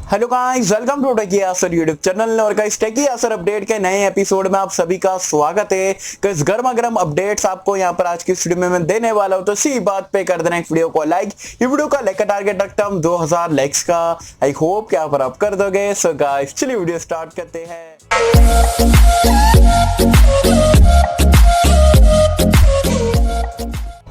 Hello guys, welcome to techie Yasir YouTube channel और guys techie Yasir update के नए episode में आप सभी का स्वागत है। गाइस गर्मा गर्म अपडेट्स आपको यहां पर आज की वीडियो में मैं देने वाला हूं, तो इसी बात पे कर देना एक वीडियो को लाइक। ये वीडियो का लाइक का टारगेट रखता हूं 2000 लाइक्स का। आई होप कि आप कर दोगे। सो गाइस चलिए वीडियो स्टार्ट करते हैं।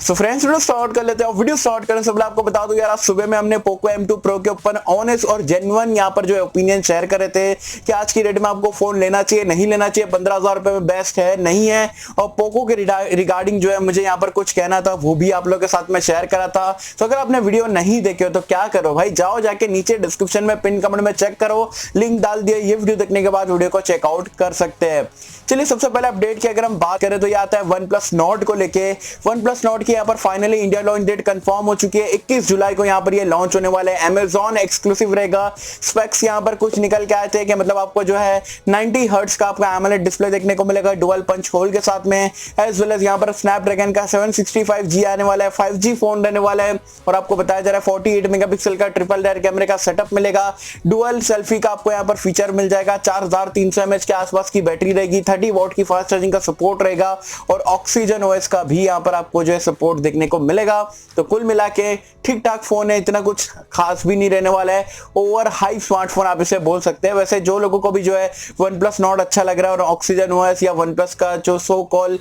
सो फ्रेंड्स वीडियो स्टार्ट कर लेते हैं। वीडियो स्टार्ट करने से पहले आपको बता दूं यार, आज सुबह में हमने पोको M2 Pro के ऊपर ऑनेस्ट और जेन्युइन यहाँ पर जो ओपिनियन शेयर करे थे कि आज की डेट में आपको फोन लेना चाहिए नहीं लेना चाहिए, 15,000 रुपए में बेस्ट है नहीं है, और पोको के रिगार्डिंग जो है मुझे यहाँ पर कुछ कहना था, वो भी आप लोगों के साथ में शेयर करा था। तो अगर आपने वीडियो नहीं देखे हो तो क्या करो भाई, जाओ जाके नीचे डिस्क्रिप्शन में पिन कमेंट में चेक करो, लिंक डाल दिया। ये वीडियो देखने के बाद वीडियो को चेकआउट कर सकते हैं। चलिए सबसे पहले अपडेट की अगर हम बात करें तो ये आता है OnePlus Nord को लेके। OnePlus Nord की यहाँ पर finally India launch date confirm हो चुकी है। 21 जुलाई को यहाँ पर ये लॉन्च होने वाले हैं। Amazon एक्सक्लूसिव रहेगा। स्पेक्स यहाँ पर कुछ निकल के आए थे कि मतलब आपको जो है 90 हर्ट्ज का आपका AMOLED डिस्प्ले देखने को मिलेगा डुअल पंच होल के साथ में, एज वेल एज यहाँ पर स्नैपड्रैगन का 765G आने वाला है, 5G फोन रहने वाला है। और आपको बताया जा रहा है 48 मेगापिक्सल का ट्रिपल रेयर कैमरे का सेटअप मिलेगा। डुअल सेल्फी का आपको यहाँ पर फीचर मिल जाएगा। 4300 mAh के आसपास की बैटरी रहेगी। 30 वॉट की फास्ट चार्जिंग का सपोर्ट रहेगा और ऑक्सीजन ओएस का भी यहाँ पर आपको जो है सपोर्ट देखने को मिलेगा। तो कुल मिला के ठीक ठाक फोन है, इतना कुछ खास भी नहीं रहने वाला है। ओवर हाई स्मार्टफोन आप इसे बोल सकते हैं। वैसे जो लोगों को भी जो है OnePlus Nord अच्छा लग रहा है और ऑक्सीजन ओएस या OnePlus का जो सो कॉल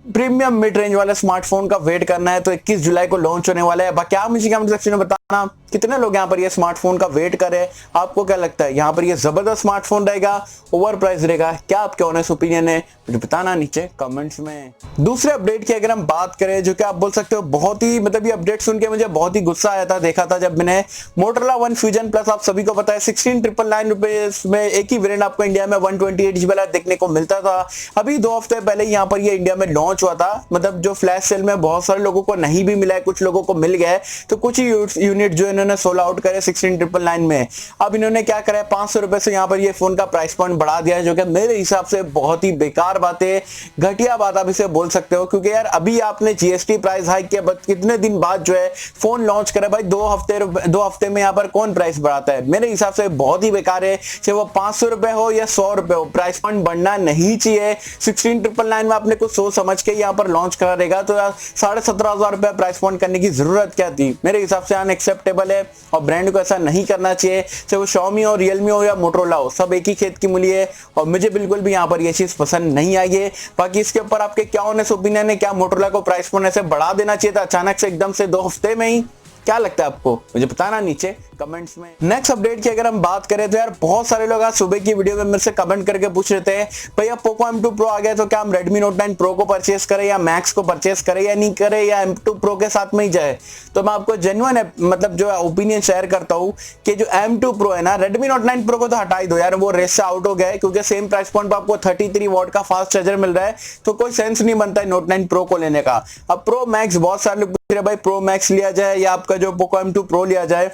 प्रीमियम मिड रेंज वाले स्मार्टफोन का वेट करना है तो 21 जुलाई को लॉन्च होने वाला है। बाकी आप मुझे कमेंट सेक्शन में बताना कितने लोग यहाँ पर ये स्मार्टफोन का वेट कर रहे हैं। आपको क्या लगता है यहाँ पर ये जबरदस्त स्मार्टफोन रहेगा, ओवर प्राइस रहेगा? क्या आपके ऑनेस्ट ओपिनियन है मुझे बताना नीचे कमेंट्स में। दूसरे अपडेट की अगर हम बात करें, जो कि आप बोल सकते हो बहुत ही मतलब ये अपडेट सुन के मुझे बहुत ही गुस्सा आया था, देखा था जब मैंने Motorola One Fusion Plus, आप सभी को पता है 16,999 रुपए में एक ही वेरिएंट आपको इंडिया में 128GB वाला देखने को मिलता था। अभी 2 हफ्ते पहले यहाँ पर ये इंडिया में लॉन्च हुआ था। मतलब जो फ्लैश सेल में बहुत सारे लोगों को नहीं भी मिला है, कुछ लोगों को मिल गया है, तो कुछ ही यूनिट जो इन्होंने सोल्ड आउट करे 16,999 में। अब इन्होंने क्या करा है, 500 रुपए से यहाँ पर ये फोन का प्राइस पॉइंट बढ़ा दिया है, जो कि मेरे हिसाब से बहुत ही बेकार बात है, घटिया बात आप इसे बोल सकते हो। क्योंकि यार अभी आपने जीएसटी प्राइस हाइक के बाद कितने दिन बाद जो है फोन लॉन्च करे भाई, 2 हफ्ते में यहाँ पर कौन प्राइस बढ़ाता है? मेरे हिसाब से बहुत ही बेकार है। चाहे वो 500 रुपए हो या 100 रुपए हो, प्राइस पॉइंट बढ़ना नहीं चाहिए। 16,999 में आपने कुछ सोच समझ के यहाँ पर लॉन्च करा रहेगा तो 17,500 रुपए प्राइस पॉइंट करने की जरूरत क्या थी? मेरे हिसाब से अनएक्सेप्टेबल है और ब्रांड को ऐसा नहीं करना चाहिए। चाहे वो Xiaomi हो, Realme हो या Motorola हो, सब एक ही खेत की मूली है और मुझे बिल्कुल भी यहाँ पर ये चीज पसंद नहीं आई है। बाकी इसके ऊपर आपके क्या ऑनेस्ट ओपिनियन है? क्या Motorola को प्राइस पॉइंट ऐसे बढ़ा देना चाहिए था अचानक से एकदम से 2 हफ्ते में ही? क्या लगता है आपको? मुझे बताना नीचे कमेंट्स में। नेक्स्ट अपडेट की अगर हम बात करें तो यार बहुत सारे लोग आज सुबह की वीडियो में मेरे से कमेंट करके पूछ रहे थे भैया Poco M2 Pro आ गया तो क्या हम Redmi Note 9 Pro को परचेस करें या Max को परचेस करें या नहीं करें, या M2 Pro के साथ में ही जाए? तो मैं आपको जेन्युइन मतलब जो ओपिनियन शेयर करता हूँ कि जो M2 Pro है ना, Redmi Note 9 Pro को तो हटा ही दो यार, वो रेस से आउट हो गया है। क्योंकि सेम प्राइस पॉइंट पर आपको 33 वॉट का फास्ट चार्जर मिल रहा है, तो कोई सेंस नहीं बनता है Note 9 Pro को लेने का। अब Pro Max बहुत सारे लोग भाई Pro Max लिया जाए या आपका जो Poco M2 Pro लिया जाए,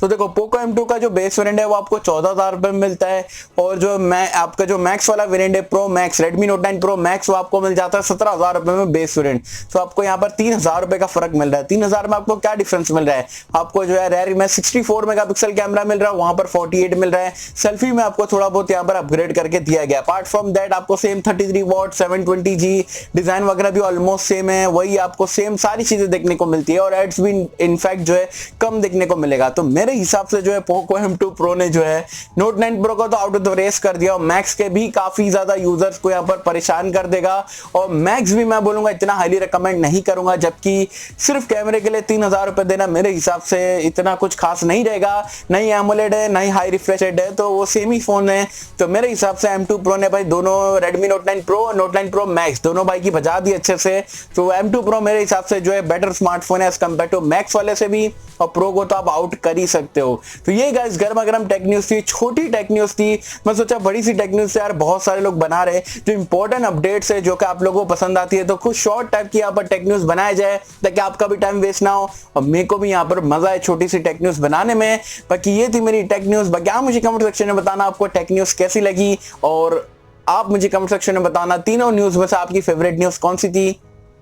तो देखो Poco M2 का जो बेस वेरिएंट है वो आपको 14,000 रुपए में मिलता है, और जो आपका जो मैक्स वाला वेरिएंट है Pro Max, Redmi Note 9 Pro Max, वो आपको मिल जाता है 17,000 रुपए में बेस वेरिएंट। तो आपको यहाँ पर 3,000 रुपए का फर्क मिल रहा है। 3,000 में आपको क्या डिफरेंस मिल रहा है? आपको जो है रेयर में 64 मेगापिक्सल कैमरा मिल रहा है, वहां पर 48 मिल रहा है। सेल्फी में आपको थोड़ा बहुत यहाँ पर अपग्रेड करके दिया गया। अपार्ट फ्रॉम दैट आपको सेम 33 वॉट 720G डिजाइन वगैरह भी ऑलमोस्ट सेम है, वही आपको सेम सारी चीजें देखने को मिलती है और एड्स भी इनफैक्ट जो है कम देखने को मिलेगा। तो मेरे हिसाब से जो है Poco M2 Pro ने जो है Note 9 Pro को तो आउट ऑफ द रेस कर दिया और Max के भी काफी ज्यादा यूजर्स को यहाँ पर परेशान कर देगा। और Max भी मैं बोलूंगा इतना हाईली रिकमेंड नहीं करूंगा, जबकि सिर्फ कैमरे के लिए 3,000 रुपए देना मेरे हिसाब से इतना कुछ खास नहीं रहेगा। नहीं AMOLED है, नहीं हाई रिफ्रेश रेट है, तो वो सेम ही फोन है। तो मेरे हिसाब से M2 Pro ने भाई दोनों Redmi Note 9 Pro और Note 9 Pro Max दोनों भाई की बजा दी अच्छे से। तो M2 Pro मेरे हिसाब से जो है बेटर स्मार्टफोन है एज कम्पेयर टू Max वाले से भी, और Pro को तो आप आउट कर ही सकते हो। तो ये गाइस गर्मा गर्म टेक न्यूज थी, छोटी टेक न्यूज थी। मैं सोचा बड़ी सी टेक न्यूज से यार बहुत सारे लोग बना रहे जो इंपॉर्टेंट अपडेट्स है, जो कि आप लोगों को पसंद आती है, तो कुछ शॉर्ट टाइप की यहाँ पर टेक न्यूज बनाया जाए ताकि आपका भी टाइम वेस्ट ना हो और मेरे को भी यहाँ पर मजा है छोटी सी टेक न्यूज बनाने में। बाकी ये थी मेरी टेक न्यूज। बाकी आप मुझे कमेंट सेक्शन में बताना आपको टेक न्यूज कैसी लगी, और आप मुझे कमेंट सेक्शन में बताना तीनों न्यूज में से आपकी फेवरेट न्यूज कौन सी थी।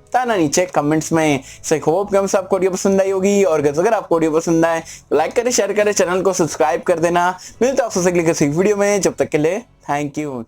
बताना नीचे कमेंट्स में। सो होप कि हमसे आपको ऑडियो पसंद आई होगी, और अगर आपको ऑडियो पसंद आए तो लाइक करें, शेयर करें, चैनल को सब्सक्राइब कर देना। मिलता है आपसे अगली किसी वीडियो में, जब तक के लिए थैंक यू।